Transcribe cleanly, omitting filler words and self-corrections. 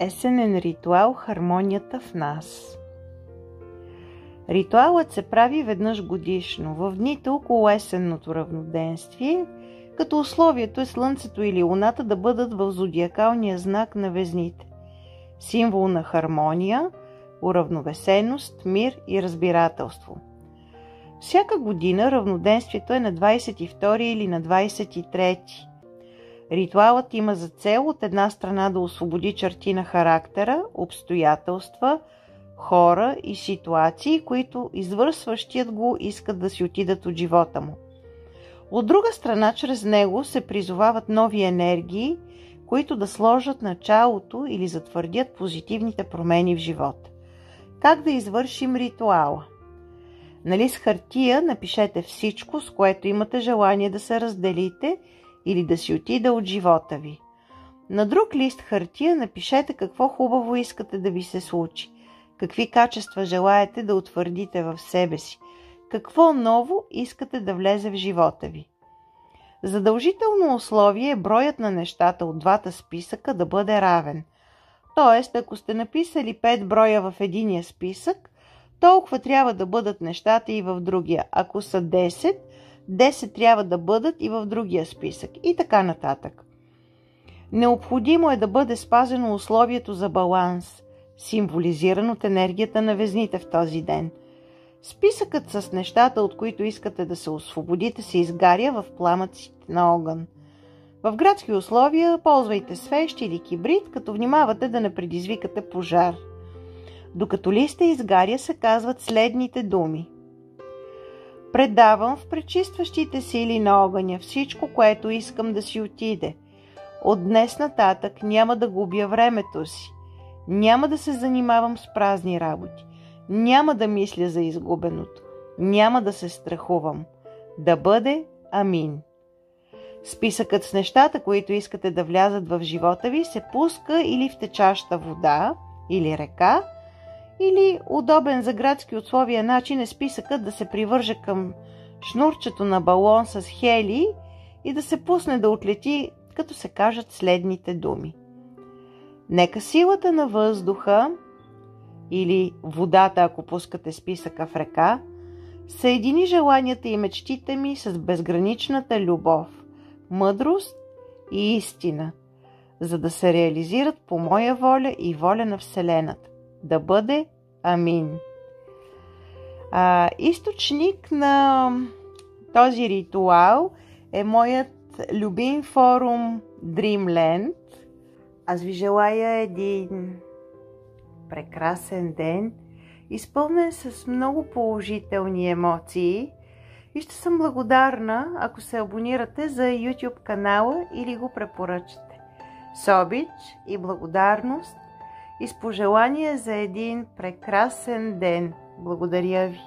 Есенен ритуал "Хармонията в нас". Ритуалът се прави веднъж годишно, в дните около есенното равноденствие, като условието е Слънцето или Луната да бъдат в зодиакалния знак на Везните, символ на хармония, уравновесеност, мир и разбирателство. Всяка година равноденствието е на 22 или на 23. Ритуалът има за цел от една страна да освободи черти на характера, обстоятелства, хора и ситуации, които извършващият го искат да си отидат от живота му. От друга страна, чрез него се призовават нови енергии, които да сложат началото или затвърдят позитивните промени в живота. Как да извършим ритуала? На лист хартия напишете всичко, с което имате желание да се разделите или да си отида от живота ви. На друг лист хартия напишете какво хубаво искате да ви се случи, какви качества желаете да утвърдите в себе си, какво ново искате да влезе в живота ви. Задължително условие е броят на нещата от двата списъка да бъде равен. Тоест, ако сте написали 5 броя в единия списък, толкова трябва да бъдат нещата и в другия. Ако са 10, 10 трябва да бъдат и в другия списък. И така нататък. Необходимо е да бъде спазено условието за баланс, символизиран от енергията на Везните в този ден. Списъкът с нещата, от които искате да се освободите, се изгаря в пламъците на огън. В градски условия ползвайте свещ или кибрид, като внимавате да не предизвикате пожар. Докато листа изгаря, се казват следните думи. Предавам в пречистващите сили на огъня всичко, което искам да си отиде. От днес нататък няма да губя времето си. Няма да се занимавам с празни работи. Няма да мисля за изгубеното. Няма да се страхувам. Да бъде амин. Списъкът с нещата, които искате да влязат в живота ви, се пуска или в течаща вода, или река, или удобен за градски условия начин е списъкът да се привърже към шнурчето на балон с хелий и да се пусне да отлети, като се кажат следните думи. Нека силата на въздуха или водата, ако пускате списъка в река, съедини желанията и мечтите ми с безграничната любов, мъдрост и истина, за да се реализират по моя воля и воля на Вселената. Да бъде амин. Източник на този ритуал е моят любим форум Dreamland. Аз ви желая един прекрасен ден, изпълнен с много положителни емоции и ще съм благодарна, ако се абонирате за YouTube канала или го препоръчате. С обич и благодарност и с пожелание за един прекрасен ден. Благодаря ви!